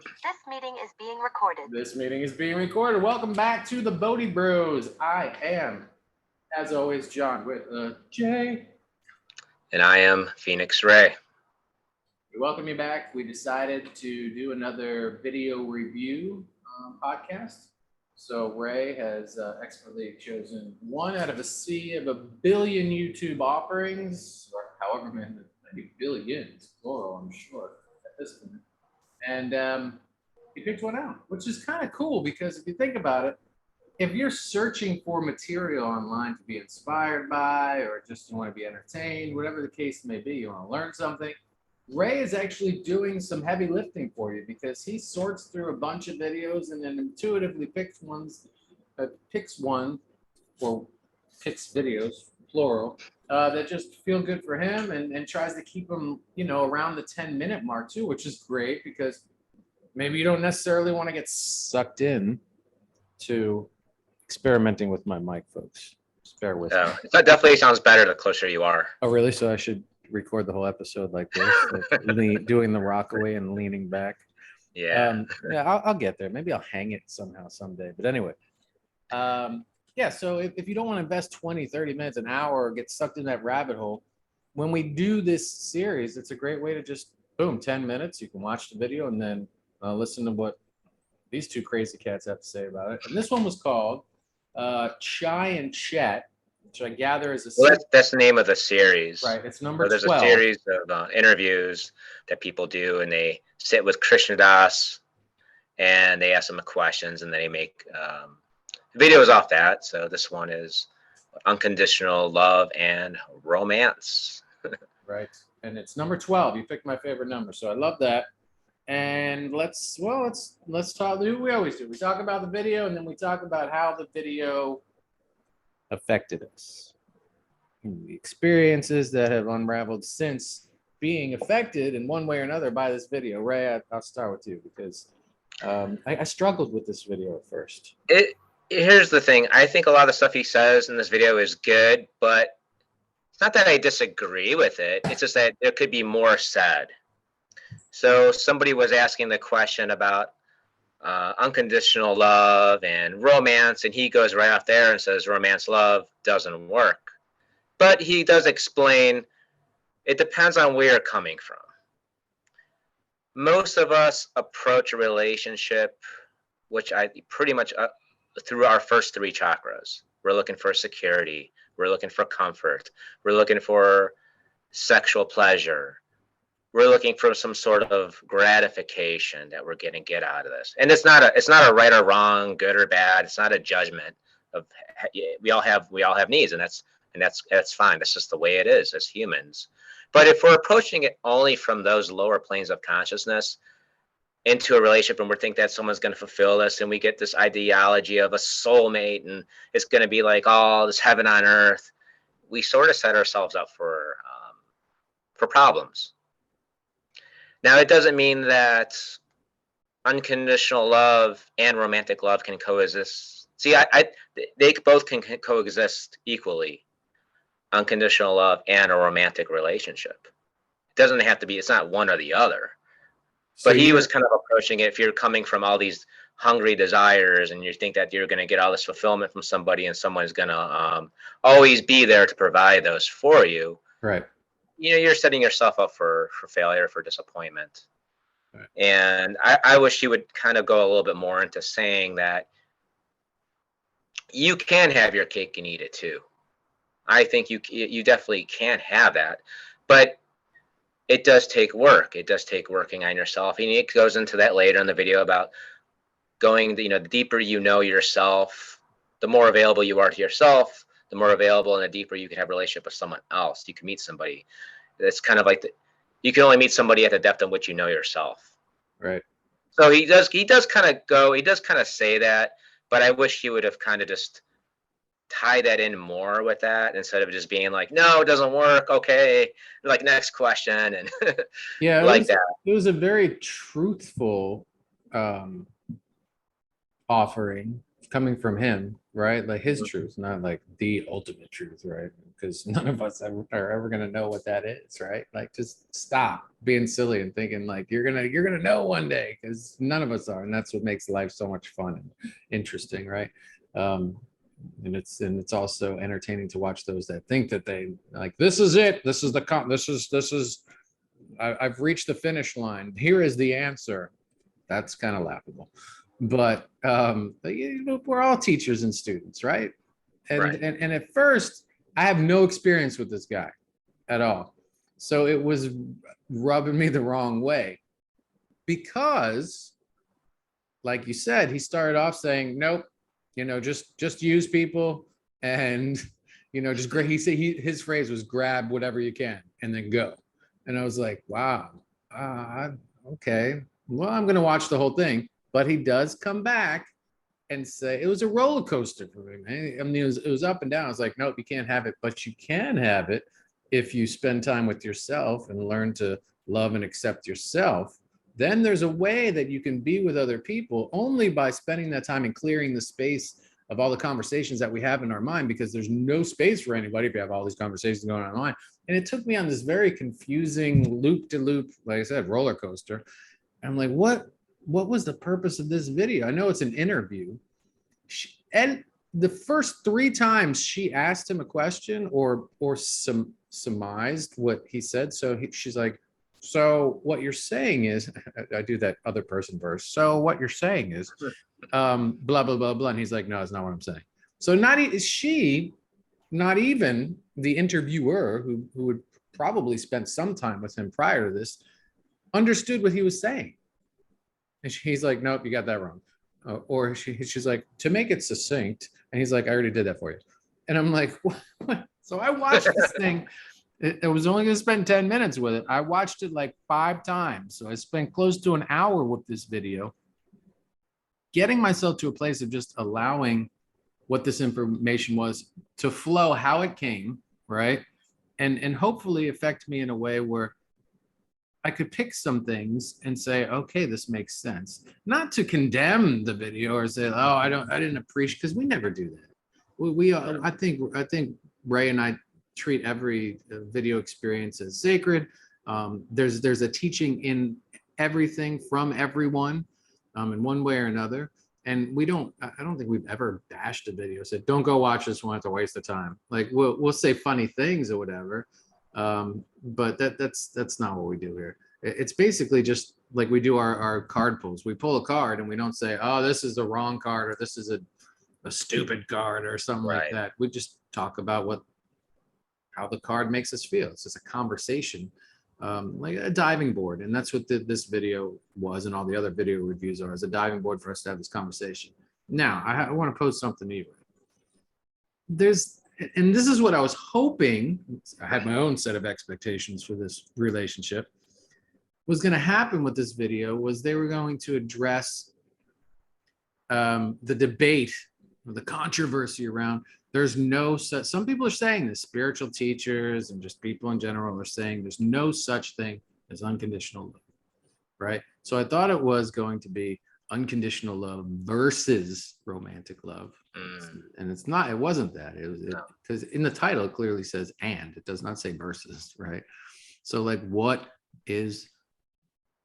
This meeting is being recorded. This meeting is being recorded. Welcome back to the Bodhi Bros. I am, as always, John with Jay. And I am Phoenix Ray. We welcome you back. We decided to do another video review podcast. So Ray has expertly chosen one out of a sea of 1 billion YouTube offerings, or however many billions, plural, I'm sure, at this point. And he picked one out, which is kind of cool because if you think about it, if you're searching for material online to be inspired by, or just you want to be entertained, whatever the case may be, you want to learn something, Ray is actually doing some heavy lifting for you because he sorts through a bunch of videos and then intuitively picks one, or picks videos, plural, that just feel good for him and tries to keep them, around the 10-minute mark too, which is great because maybe you don't necessarily want to get sucked in to experimenting with my mic, folks. Just bear with me. That definitely sounds better the closer you are. Oh, really? So I should record the whole episode like this, like doing the rock away and leaning back. Yeah. I'll get there. Maybe I'll hang it somehow someday. But anyway, so if you don't want to invest 20, 30 minutes, an hour, or get sucked in that rabbit hole, when we do this series, it's a great way to just, boom, 10 minutes. You can watch the video and then listen to what these two crazy cats have to say about it. And this one was called Chai and Chat, which I gather is that's the name of the series. Right, it's number 12. There's a series of interviews that people do, and they sit with Krishna and they ask them questions, and then they make videos off that. So this one is Unconditional Love and Romance. Right, and it's number 12. You picked my favorite number, so I love that. And let's talk. We always do. We talk about the video, and then we talk about how the video affected us, the experiences that have unraveled since being affected in one way or another by this video. Ray, I'll start with you because I struggled with this video at first. Here's the thing. I think a lot of the stuff he says in this video is good, but it's not that I disagree with it. It's just that there could be more said. So somebody was asking the question about unconditional love and romance, and he goes right off there and says romance love doesn't work. But he does explain it depends on where you're coming from. Most of us approach a relationship, which I pretty much through our first 3 chakras. We're looking for security. We're looking for comfort. We're looking for sexual pleasure. We're looking for some sort of gratification that we're going to get out of this. And it's not a right or wrong, good or bad. It's not a judgment of we all have needs, and that's fine. That's just the way it is as humans. But if we're approaching it only from those lower planes of consciousness into a relationship and we think that someone's going to fulfill us, and we get this ideology of a soulmate and it's going to be like all this heaven on earth, we sort of set ourselves up for problems. Now, it doesn't mean that unconditional love and romantic love can coexist. See, they both can coexist equally, unconditional love and a romantic relationship. It doesn't have to be, it's not one or the other. So but he was kind of approaching it, if you're coming from all these hungry desires and you think that you're going to get all this fulfillment from somebody and someone's going to always be there to provide those for you. Right. You're setting yourself up for failure, for disappointment. Right. And I wish you would kind of go a little bit more into saying that you can have your cake and eat it too. I think you definitely can have that, but it does take work. It does take working on yourself. And it goes into that later in the video about going, the deeper you know yourself, the more available you are to yourself, the more available and the deeper you can have a relationship with someone else. You can meet somebody. It's kind of like you can only meet somebody at the depth in which you know yourself. Right. So he does kind of say that, but I wish he would have kind of just tie that in more with that instead of just being like, no, it doesn't work. Okay. Like next question. And yeah, that. It was a very truthful offering coming from him, right? Like his truth, not like the ultimate truth, right? Because none of us are ever gonna know what that is, right? Like just stop being silly and thinking like you're gonna know one day, because none of us are, and that's what makes life so much fun and interesting, right? Um, and it's also entertaining to watch those that think that they like this is it, this is I've reached the finish line. Here is the answer. That's kind of laughable, but we're all teachers and students, right? And, Right. and at first, I have no experience with this guy at all, so it was rubbing me the wrong way because, like you said, he started off saying, "Nope, just use people and just great." He said his phrase was grab whatever you can and then go, and I was like, wow, okay, well, I'm gonna watch the whole thing, but he does come back and say it was a roller coaster for me, man. I mean, it was up and down. I was like, nope, you can't have it, but you can have it if you spend time with yourself and learn to love and accept yourself. Then there's a way that you can be with other people only by spending that time and clearing the space of all the conversations that we have in our mind, because there's no space for anybody if you have all these conversations going on online. And it took me on this very confusing loop to loop, like I said, roller coaster. And I'm like, what was the purpose of this video? I know it's an interview. And the first 3 times she asked him a question or surmised what he said. So she's like, so what you're saying is, I do that other person verse. So what you're saying is, blah, blah, blah, blah. And he's like, no, it's not what I'm saying. So not even the interviewer who would probably spent some time with him prior to this understood what he was saying. And he's like, nope, you got that wrong. Or she's like, to make it succinct. And he's like, I already did that for you. And I'm like, what? So I watched this thing. It was only going to spend 10 minutes with it. I watched it like 5 times. So I spent close to an hour with this video, getting myself to a place of just allowing what this information was to flow, how it came, right? And hopefully affect me in a way where I could pick some things and say, okay, this makes sense. Not to condemn the video or say, oh, I didn't appreciate, because we never do that. I think Ray and I treat every video experience as sacred. There's a teaching in everything from everyone, in one way or another. And I don't think we've ever bashed a video, said, don't go watch this one, it's a waste of time. Like we'll say funny things or whatever. But that's not what we do here. It's basically just like we do our card pulls. We pull a card and we don't say, oh, this is the wrong card, or this is a stupid card or something like that. We just talk about how the card makes us feel. It's just a conversation, like a diving board. And that's what this video was, and all the other video reviews are, as a diving board for us to have this conversation. Now, I want to pose something to you. And this is what I was hoping, I had my own set of expectations for this relationship, was going to happen with this video, was they were going to address the debate, the controversy around, there's no such, some people are saying this, spiritual teachers and just people in general are saying there's no such thing as unconditional love, right? So I thought it was going to be unconditional love versus romantic love. And it wasn't that. It was because in the title it clearly says and, it does not say versus, right? So like, what is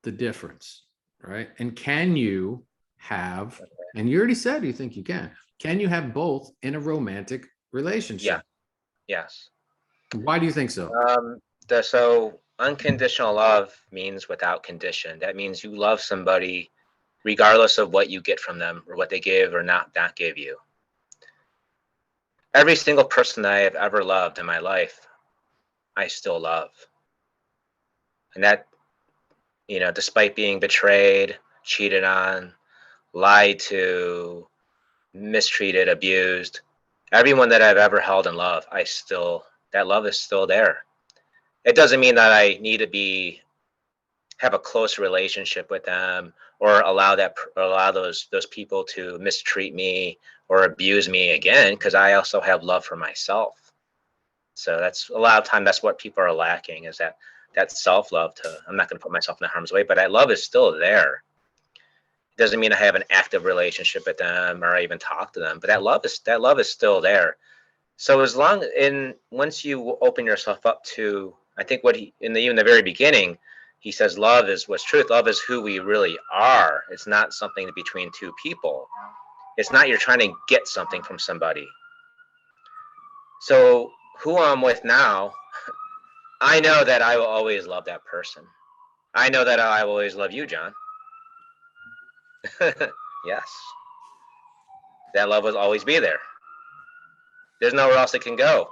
the difference, right? And can you have, and you already said you think you can you have both in a romantic relationship? Yeah. Yes. Why do you think so? So unconditional love means without condition. That means you love somebody regardless of what you get from them or what they give or not give you. Every single person that I have ever loved in my life, I still love. And that, despite being betrayed, cheated on, lied to, mistreated, abused, everyone that I've ever held in love, that love is still there. It doesn't mean that I need to have a close relationship with them or allow those people to mistreat me or abuse me again, because I also have love for myself. So that's a lot of time, that's what people are lacking, is that self-love. I'm not going to put myself in harm's way, but that love is still there. Doesn't mean I have an active relationship with them or I even talk to them, but that love is still there. So once you open yourself up to, I think what even the very beginning, he says love is what's truth. Love is who we really are. It's not something between two people. It's not you're trying to get something from somebody. So who I'm with now, I know that I will always love that person. I know that I will always love you, John. Yes. That love will always be there. There's nowhere else it can go.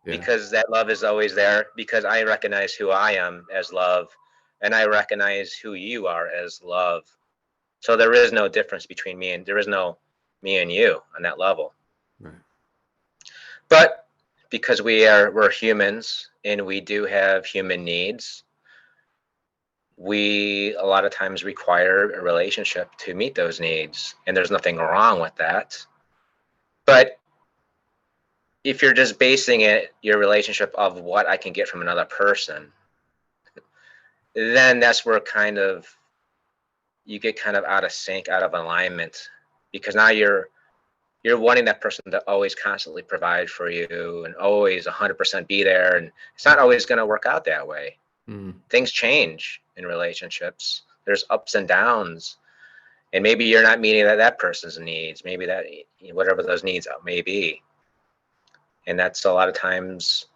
Because that love is always there, because I recognize who I am as love, and I recognize who you are as love. So there is no difference between there is no me and you on that level. Right. But because we're humans and we do have human needs, we a lot of times require a relationship to meet those needs, and there's nothing wrong with that. But if you're just basing your relationship of what I can get from another person, then that's where you get kind of out of sync, out of alignment, because now you're wanting that person to always constantly provide for you and always 100% be there, and it's not always going to work out that way. Things change in relationships. There's ups and downs, and maybe you're not meeting that person's needs, maybe that whatever those needs may be. And that's a lot of times,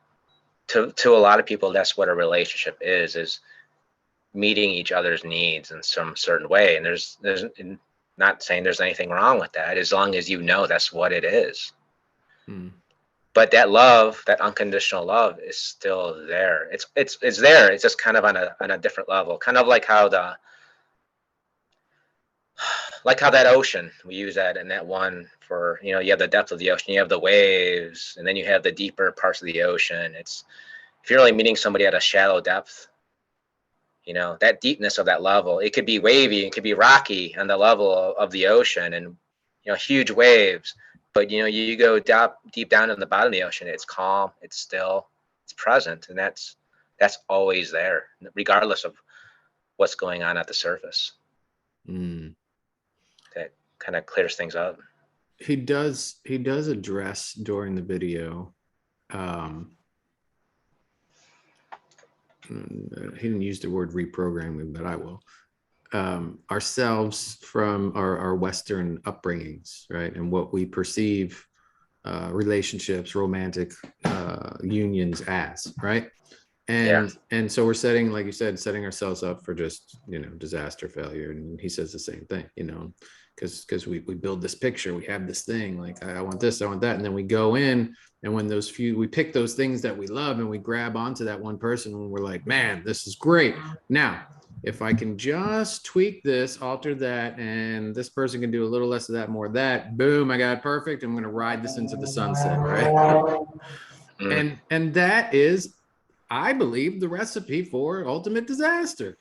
to a lot of people, that's what a relationship is meeting each other's needs in some certain way. And there's not saying there's anything wrong with that, as long as you know that's what it is. But that love, that unconditional love, is still there. It's there. It's just kind of on a different level, kind of like how that ocean, we use that in that one for, you have the depth of the ocean, you have the waves, and then you have the deeper parts of the ocean. If you're really meeting somebody at a shallow depth, that deepness of that level, it could be wavy, it could be rocky on the level of the ocean, and huge waves. But you go deep down in the bottom of the ocean, it's calm, it's still, it's present, and that's always there, regardless of what's going on at the surface. That kind of clears things up. He does address during the video. He didn't use the word reprogramming, but I will. Ourselves from our Western upbringings, right? And what we perceive relationships, romantic unions as, right? And so we're setting, like you said, setting ourselves up for just, disaster, failure. And he says the same thing, because we build this picture, we have this thing, like, I want this, I want that. And then we go in, and when we pick those things that we love, and we grab onto that one person, and we're like, man, this is great. Now, if I can just tweak this, alter that, and this person can do a little less of that, more of that, boom, I got it perfect. I'm going to ride this into the sunset, right? And that is, I believe, the recipe for ultimate disaster.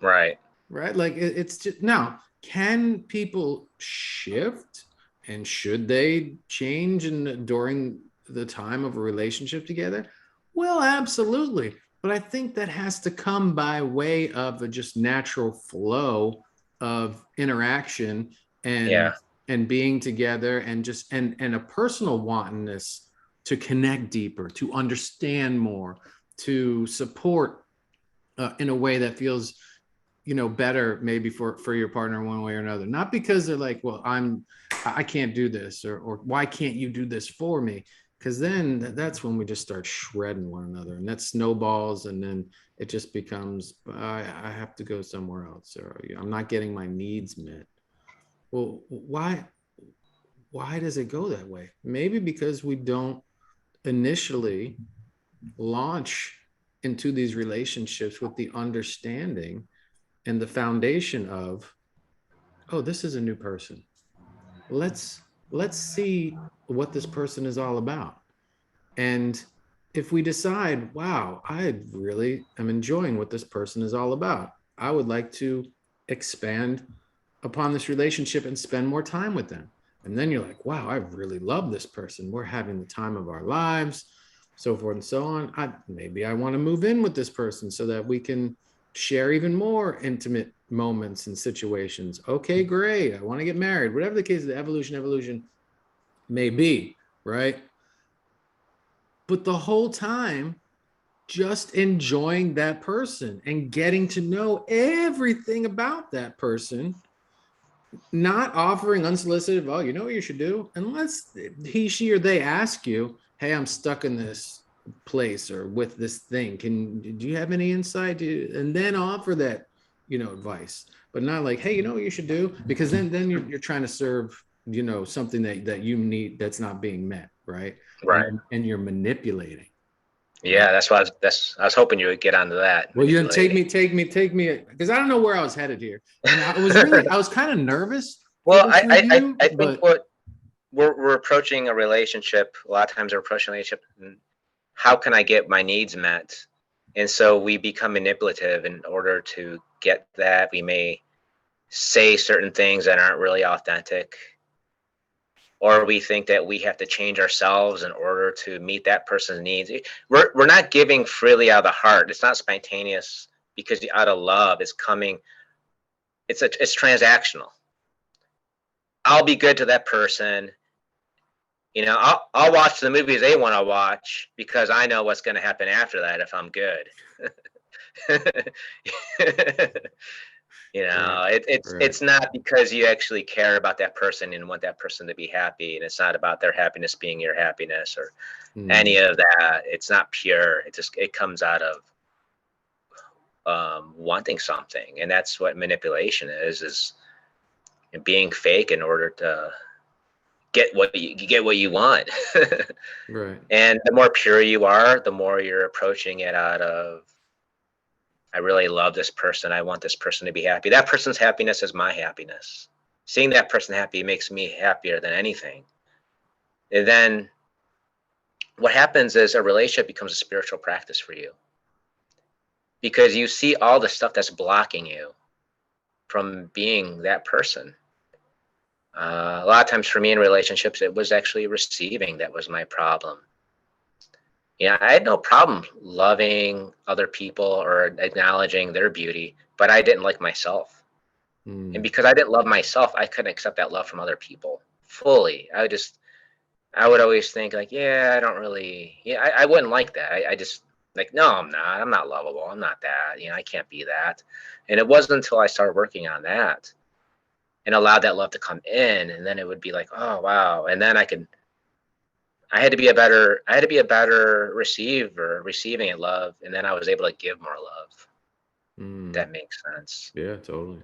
Right. Like, it's just, now, can people shift, and should they change during the time of a relationship together? Well, absolutely. But I think that has to come by way of a just natural flow of interaction and being together, and just and a personal wantonness to connect deeper, to understand more, to support in a way that feels better, maybe for your partner one way or another. Not because they're like, well, I can't do this, or why can't you do this for me? Because then that's when we just start shredding one another, and that snowballs, and then it just becomes, I have to go somewhere else, or I'm not getting my needs met. Well, why does it go that way? Maybe because we don't initially launch into these relationships with the understanding and the foundation of, oh, this is a new person. Let's see what this person is all about. And if we decide, wow, I really am enjoying what this person is all about, I would like to expand upon this relationship and spend more time with them. And then you're like, wow, I really love this person. We're having the time of our lives, so forth and so on. Maybe I want to move in with this person so that we can share even more intimate moments and situations. Okay, great. I want to get married. Whatever the case, the evolution may be, right? But the whole time, just enjoying that person and getting to know everything about that person, not offering unsolicited, oh, you know what you should do, unless he, she, or they ask you, hey, I'm stuck in this place or with this thing. Do you have any insight? And then offer that, advice, but not like, hey, you know what you should do, because then you're trying to serve, something that you need that's not being met, right? Right. And you're manipulating. Yeah, that's why I was hoping you would get onto that. Well, you take manipulating. me, because I don't know where I was headed here, and I was kind of nervous for Well, this review, I think but what we're approaching a relationship. A lot of times we're approaching a relationship. How can I get my needs met? And so we become manipulative in order to get that. We may say certain things that aren't really authentic, or we think that we have to change ourselves in order to meet that person's needs. We're not giving freely out of the heart. It's not spontaneous because out of love. It's coming. It's transactional. I'll be good to that person. I'll watch the movies they want to watch because I know what's going to happen after that if I'm good. It's not because you actually care about that person and want that person to be happy, and it's not about their happiness being your happiness or any of that. It's not pure. It comes out of wanting something, and that's what manipulation is being fake in order to get what you want. right. And the more pure you are, the more you're approaching it out of, I really love this person. I want this person to be happy. That person's happiness is my happiness. Seeing that person happy makes me happier than anything. And then what happens is a relationship becomes a spiritual practice for you, because you see all the stuff that's blocking you from being that person. A lot of times for me in relationships, it was actually receiving that was my problem. I had no problem loving other people or acknowledging their beauty, but I didn't like myself. And because I didn't love myself, I couldn't accept that love from other people fully. I would always think like, yeah, I don't really, I wouldn't like that. I just like, no, I'm not lovable. I'm not that, I can't be that. And it wasn't until I started working on that and allowed that love to come in, and then it would be like, oh wow. And then I had to be a better receiving at love, and then I was able to give more love. That makes sense. Yeah, totally.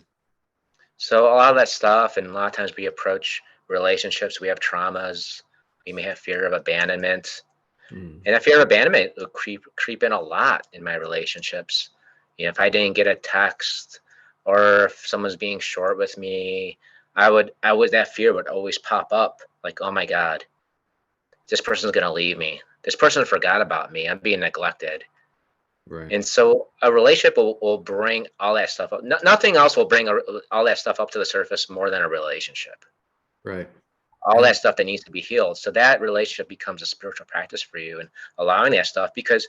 So a lot of that stuff, and a lot of times we approach relationships, we have traumas, we may have fear of abandonment. And that fear of abandonment will creep in a lot in my relationships. If I didn't get a text, or if someone's being short with me, that fear would always pop up. Like, oh my God, this person's going to leave me. This person forgot about me. I'm being neglected. Right. And so a relationship will bring all that stuff up. Nothing else will bring all that stuff up to the surface more than a relationship. Right. All that stuff that needs to be healed. So that relationship becomes a spiritual practice for you, and allowing that stuff, because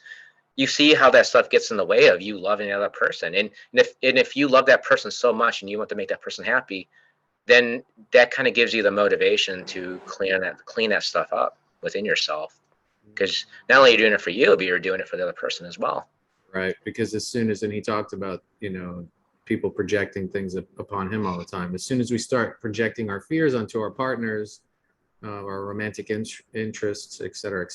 you see how that stuff gets in the way of you loving the other person. And if you love that person so much and you want to make that person happy, then that kind of gives you the motivation to clean that stuff up within yourself. Because not only are you doing it for you, but you're doing it for the other person as well. Right. Because and he talked about, people projecting things upon him all the time. As soon as we start projecting our fears onto our partners, our romantic interests, et cetera,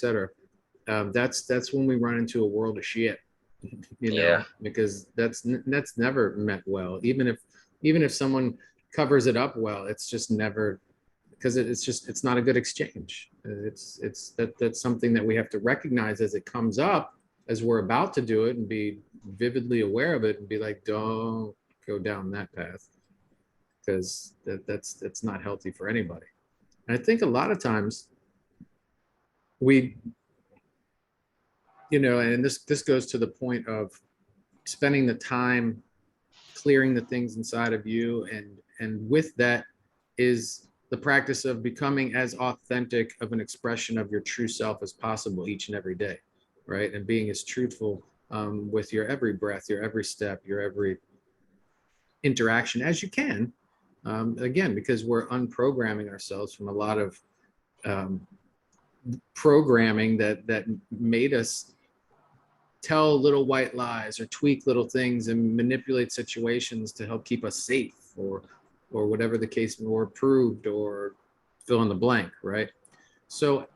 that's when we run into a world of shit, because that's never met well. Even if someone covers it up well, it's just never, because it's not a good exchange. That's something that we have to recognize as it comes up, as we're about to do it, and be vividly aware of it, and be like, don't go down that path, because that's not healthy for anybody. And I think a lot of times we, and this goes to the point of spending the time clearing the things inside of you, and with that is the practice of becoming as authentic of an expression of your true self as possible each and every day, right? And being as truthful with your every breath, your every step, your every interaction as you can. Again, because we're unprogramming ourselves from a lot of programming that made us tell little white lies or tweak little things and manipulate situations to help keep us safe, or whatever the case, or approved, or fill in the blank, right? So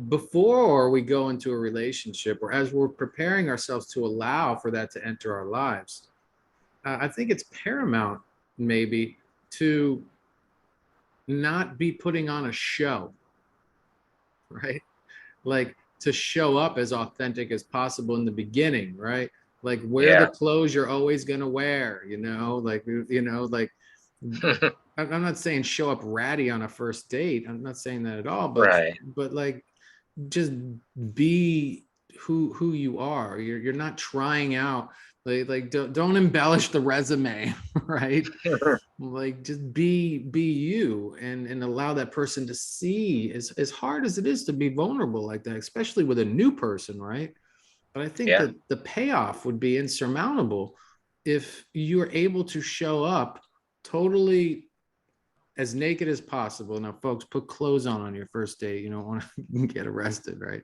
before we go into a relationship, or as we're preparing ourselves to allow for that to enter our lives, I think it's paramount maybe to not be putting on a show, right? Like, to show up as authentic as possible in the beginning, right? Like, wear the clothes you're always going to wear, like, like, I'm not saying show up ratty on a first date. I'm not saying that at all, Right. but like, just be who you are. You're not trying out, like don't embellish the resume, right? Like, just be you, and allow that person to see, as hard as it is to be vulnerable like that, especially with a new person, right? But I think Yeah. that the payoff would be insurmountable if you're able to show up totally as naked as possible. Now, folks, put clothes on your first date. You don't want to get arrested, right?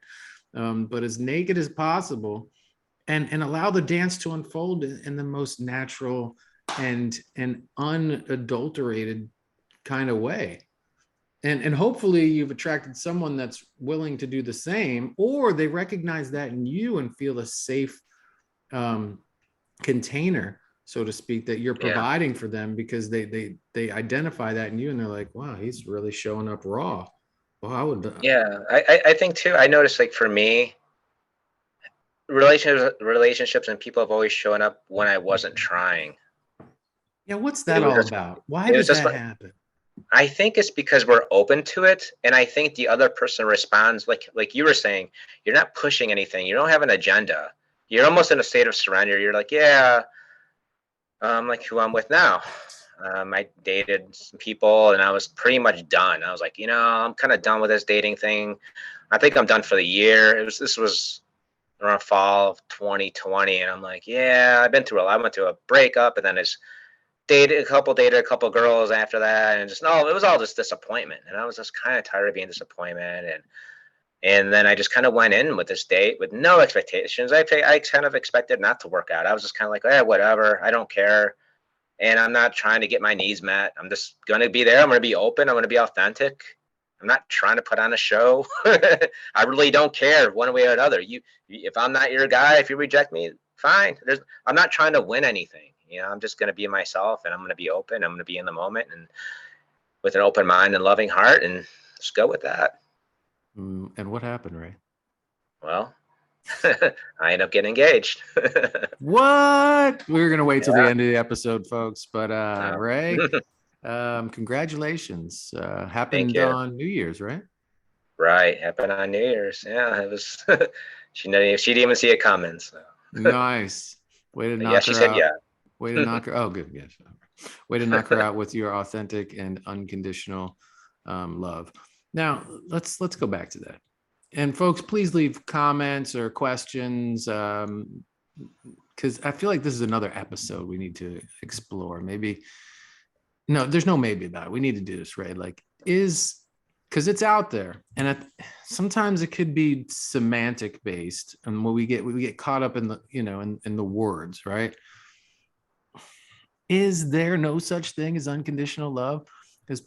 But as naked as possible, and allow the dance to unfold in the most natural and unadulterated kind of way. And hopefully you've attracted someone that's willing to do the same, or they recognize that in you and feel a safe container, so to speak, that you're providing for them, because they identify that in you, and they're like, wow, he's really showing up raw. Well, I would. I think too, I noticed, like, for me, relationships and people have always shown up when I wasn't trying. Yeah, what's that all about? Why it was does just that like, happen? I think it's because we're open to it, and I think the other person responds like you were saying. You're not pushing anything. You don't have an agenda. You're almost in a state of surrender. You're like, yeah, like who I'm with now. I dated some people, and I was pretty much done. I was like, I'm kind of done with this dating thing. I think I'm done for the year. This was around fall of 2020, and I'm like, yeah, I've been through a lot. I went through a breakup, and then it's dated a couple girls after that, and just no, it was all just disappointment, and I was just kind of tired of being disappointment, and then I just kind of went in with this date with no expectations. I kind of expected not to work out. I was just kind of like, whatever, I don't care, and I'm not trying to get my needs met. I'm just gonna be there. I'm gonna be open. I'm gonna be authentic. I'm not trying to put on a show. I really don't care one way or another. If I'm not your guy, if you reject me, fine. I'm not trying to win anything. I'm just going to be myself, and I'm going to be open. I'm going to be in the moment, and with an open mind and loving heart, and just go with that. And what happened, Ray? Well, I ended up getting engaged. What? We were going to wait till the end of the episode, folks. But No. Ray, congratulations. Happened on New Year's, right? Right. Happened on New Year's. Yeah, it was. She didn't even see it coming. So. Nice. Way to knock her out. Yeah. Way to knock her. Oh, good. Yes. Way to knock her out with your authentic and unconditional love. Now let's go back to that. And folks, please leave comments or questions, because I feel like this is another episode we need to explore. Maybe. No, there's no maybe about it. We need to do this, right? Like, because it's out there, and sometimes it could be semantic based, and when we get caught up in the in the words, right? Is there no such thing as unconditional love? Because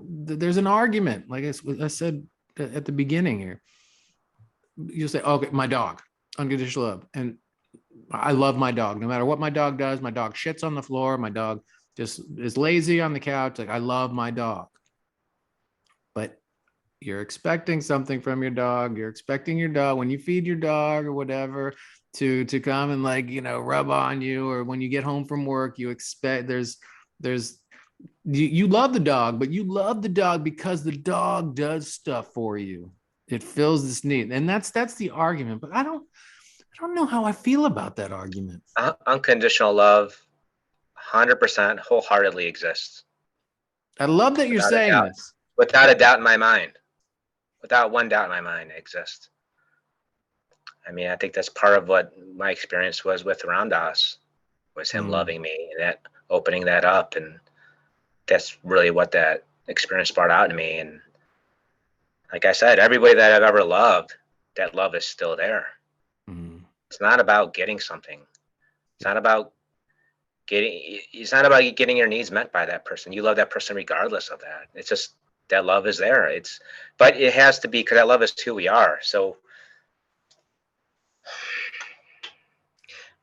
there's an argument, like I said at the beginning here. You'll say, okay, my dog, unconditional love, and I love my dog. No matter what my dog does, my dog shits on the floor. My dog just is lazy on the couch. Like, I love my dog. But you're expecting something from your dog. You're expecting your dog, when you feed your dog or whatever, to come and, like, rub on you, or when you get home from work, you expect you love the dog, but you love the dog because the dog does stuff for you. It fills this need. And that's the argument. But I don't know how I feel about that argument. Unconditional love 100% wholeheartedly exists. I love that you're saying this. Without a doubt in my mind. Without one doubt in my mind, it exists. I mean, I think that's part of what my experience was with Ram Dass, was him loving me, and that opening that up. And that's really what that experience brought out in me. And like I said, everybody that I've ever loved, that love is still there. Mhm. It's not about getting something. It's not about getting your needs met by that person. You love that person regardless of that. It's just that love is there. But it has to be, because that love is who we are. So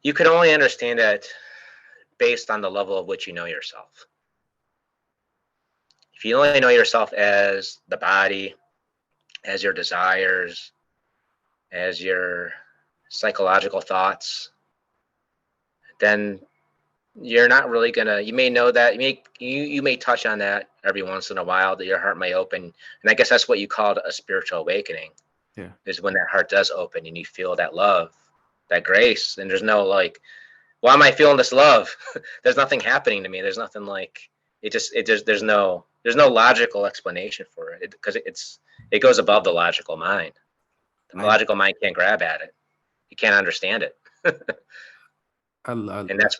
you can only understand that based on the level of which you know yourself. If you only know yourself as the body, as your desires, as your psychological thoughts, then you're not really gonna, you may know that, you may touch on that every once in a while, that your heart may open. And I guess that's what you called a spiritual awakening. Yeah. Is when that heart does open and you feel that love, that grace. And there's no like, why am I feeling this love? There's nothing happening to me. There's nothing like, there's no logical explanation for it, because it goes above the logical mind. The logical mind can't grab at it. You can't understand it. And that's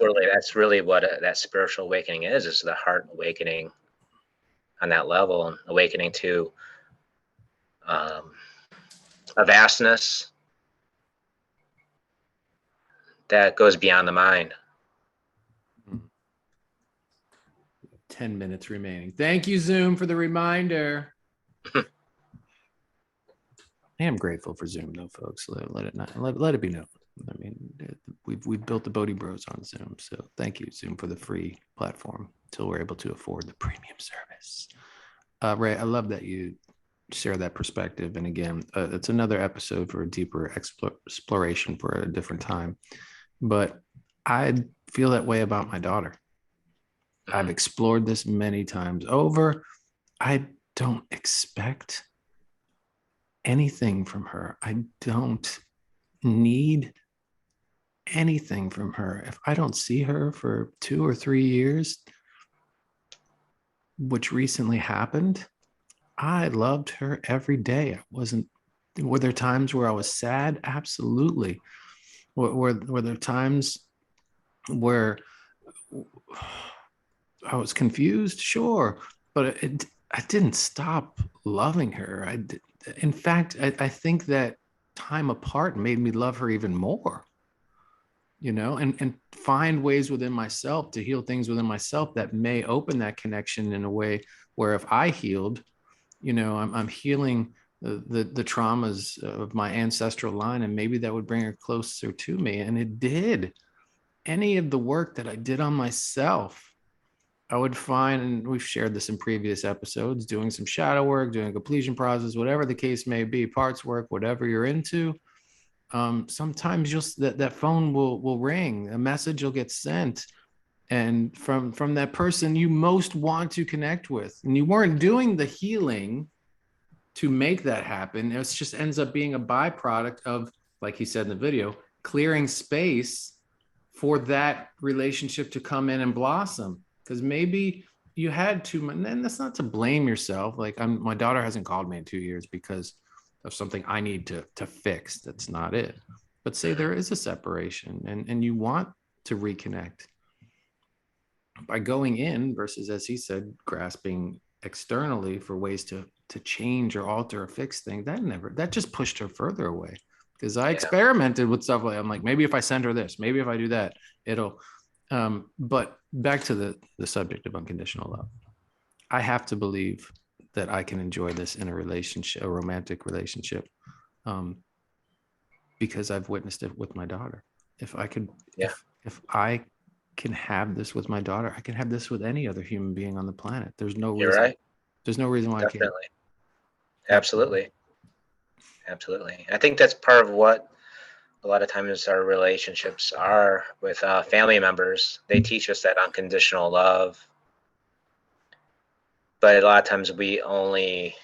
really what that spiritual awakening is the heart awakening on that level, and awakening to a vastness that goes beyond the mind. 10 minutes remaining. Thank you, Zoom, for the reminder. I am grateful for Zoom, though, folks. Let it be known. I mean, we've built the Bodhi Bros on Zoom, so thank you, Zoom, for the free platform until we're able to afford the premium service. Ray, I love that you share that perspective. And again, it's another episode for a deeper exploration for a different time. But I feel that way about my daughter. I've explored this many times over. I don't expect anything from her. I don't need anything from her. If I don't see her for 2 or 3 years, which recently happened, I loved her every day. Were there times where I was sad? Absolutely. Were there times where I was confused? Sure. But I didn't stop loving her. In fact, I think that time apart made me love her even more, and find ways within myself to heal things within myself that may open that connection in a way where if I healed, I'm healing the traumas of my ancestral line, and maybe that would bring her closer to me. And it did. Any of the work that I did on myself, I would find, and we've shared this in previous episodes, doing some shadow work, doing a completion process, whatever the case may be, parts work, whatever you're into. Sometimes that phone will ring, a message will get sent, and from that person you most want to connect with, and you weren't doing the healing to make that happen. It just ends up being a byproduct of, like he said in the video, clearing space for that relationship to come in and blossom. Because maybe you had too much, and that's not to blame yourself. Like, my daughter hasn't called me in 2 years because of something I need to fix. That's not it. But say there is a separation, and you want to reconnect by going in versus, as he said, grasping externally for ways to change or alter or fix things. That just pushed her further away. Because I experimented with stuff like, I'm like, maybe if I send her this, maybe if I do that, it'll. But back to the subject of unconditional love, I have to believe that I can enjoy this in a relationship, a romantic relationship, because I've witnessed it with my daughter. If I could, if I can have this with my daughter, I can have this with any other human being on the planet. There's no reason. You're right. There's no reason why I can't. Absolutely. I think that's part of what a lot of times our relationships are with family members. They teach us that unconditional love, but a lot of times we can only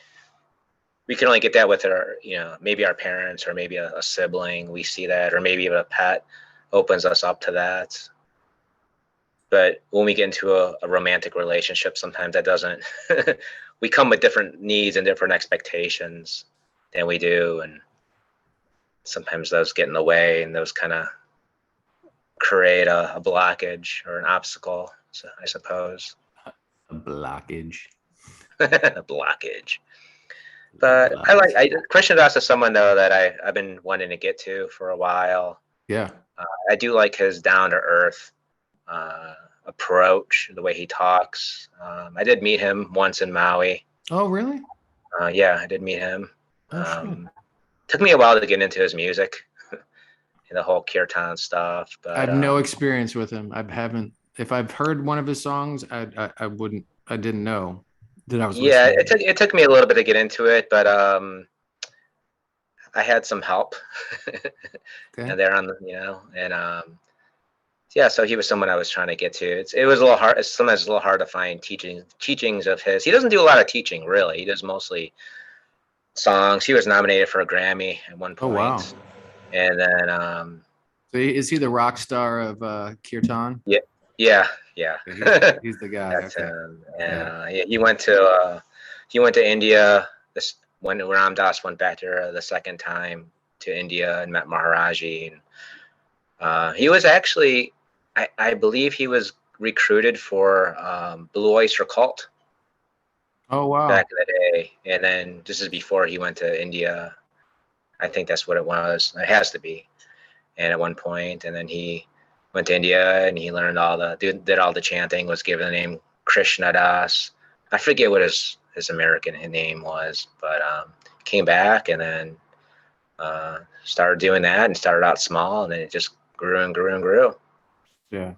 get that with our, maybe our parents, or maybe a sibling. We see that, or maybe even a pet opens us up to that. But when we get into a romantic relationship, sometimes that doesn't. We come with different needs and different expectations than we do, and sometimes those get in the way, and those kind of create a blockage or an obstacle. so I suppose. A blockage. A blockage. But Krishna Das is someone though that I've been wanting to get to for a while. Yeah. I do like his down to earth approach, the way he talks. I did meet him once in Maui. Oh, really? Yeah, I did meet him. Oh, shit. Took me a while to get into his music and the whole kirtan stuff. But I have no experience with him. I haven't. If I've heard one of his songs, I didn't know that I was. Yeah, listening. it took me a little bit to get into it, but I had some help. Okay. And they're on the, yeah, so he was someone I was trying to get to. It was a little hard. Sometimes it's a little hard to find teachings of his. He doesn't do a lot of teaching, really. He does mostly songs. He was nominated for a Grammy at one point. Oh, wow. And then So is he the rock star of kirtan? yeah. He's the guy. That's Okay. him. And he went to India when Ram Dass went back there the second time to India and met Maharaji. And he was actually, I believe he was recruited for Blue Oyster Cult. Oh, wow. Back in the day. And then this is before he went to India. I think that's what it was. It has to be. And at one point, and then he went to India and he learned did all the chanting, was given the name Krishna Das. I forget what his American name was, but came back and then started doing that and started out small and then it just grew and grew and grew. Yeah.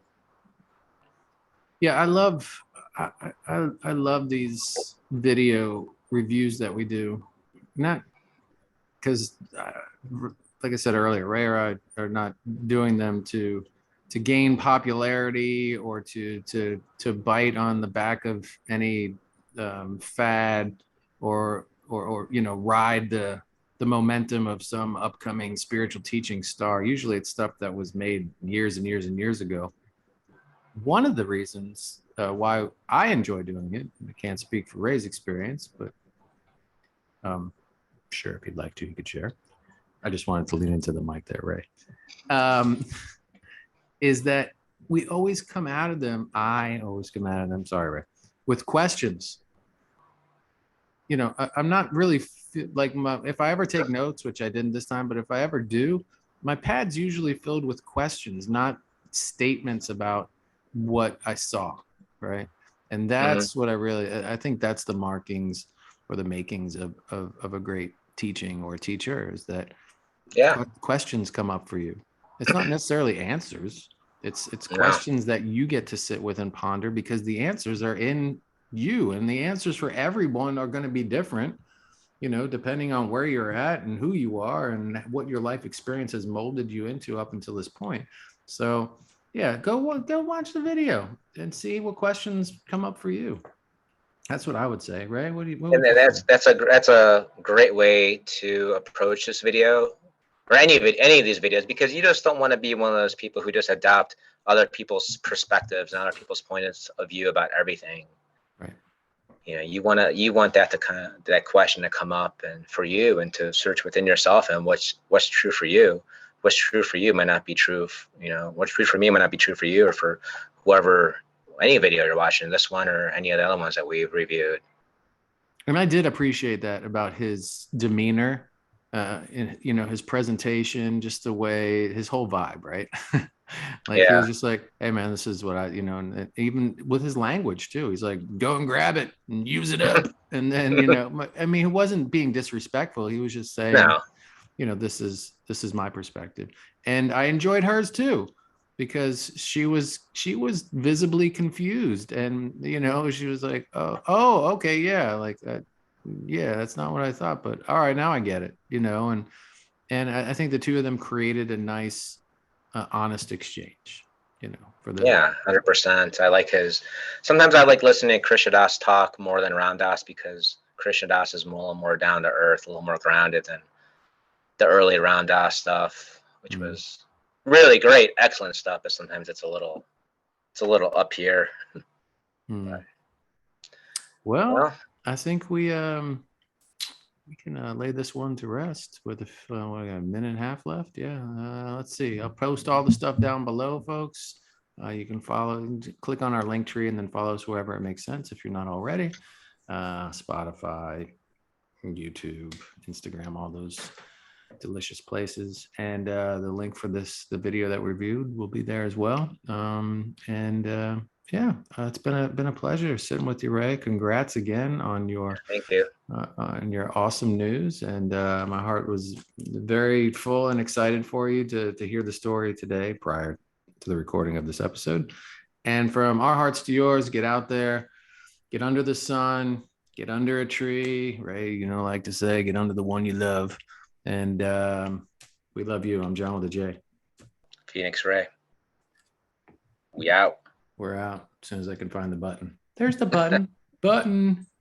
Yeah, I love these video reviews that we do. Not because, like I said earlier, Ray or I are not doing them to gain popularity or to bite on the back of any fad or ride the momentum of some upcoming spiritual teaching star. Usually it's stuff that was made years and years and years ago. One of the reasons why I enjoy doing it, I can't speak for Ray's experience, but sure, if you'd like to, you could share. I just wanted to lean into the mic there, Ray. Is that we always come out of them, I always come out of them, sorry, Ray, with questions. I'm not really if I ever take notes, which I didn't this time, but if I ever do, my pad's usually filled with questions, not statements about what I saw, right? And that's what I think that's the markings or the makings of a great teaching or teacher, is that questions come up for you. It's not necessarily answers. It's questions that you get to sit with and ponder, because the answers are in you, and the answers for everyone are going to be different, depending on where you're at and who you are and what your life experience has molded you into up until this point. So yeah, go watch the video and see what questions come up for you. That's what I would say, Ray. What that's a great way to approach this video or any of these videos, because you just don't want to be one of those people who just adopt other people's perspectives and other people's points of view about everything. Right. You want that question to come up and for you, and to search within yourself and what's true for you. What's true for you might not be true. What's true for me might not be true for you or for whoever. Any video you're watching, this one or any of the other ones that we've reviewed. And I did appreciate that about his demeanor, his presentation, just the way, his whole vibe, right? He was just like, hey man, this is what and even with his language too, he's like, go and grab it and use it up. And then, he wasn't being disrespectful. He was just saying, this is my perspective. And I enjoyed hers too, because she was visibly confused, and she was like, oh okay, yeah, like that, yeah, that's not what I thought, but all right, now I get it, and I think the two of them created a nice honest exchange, for the 100%. Sometimes I like listening to Krishna Das talk more than Ram Dass, because Krishna Das is a little more down to earth, a little more grounded than the early Ram Dass stuff, which was really great, excellent stuff, but sometimes it's a little up here. Well, I think we can lay this one to rest with we got a minute and a half left. Yeah, let's see. I'll post all the stuff down below, folks. You can click on our link tree and then follow us wherever it makes sense if you're not already. Spotify, YouTube, Instagram, all those delicious places. And the link for the video that we reviewed will be there as well. It's been a pleasure sitting with you, Ray. Congrats again on your Thank you. and your awesome news. And my heart was very full and excited for you to hear the story today prior to the recording of this episode. And from our hearts to yours, get out there, get under the sun, get under a tree, Ray, like to say, get under the one you love. And we love you. I'm John with a J. Phoenix Ray. We out. We're out as soon as I can find the button. There's the button. Button.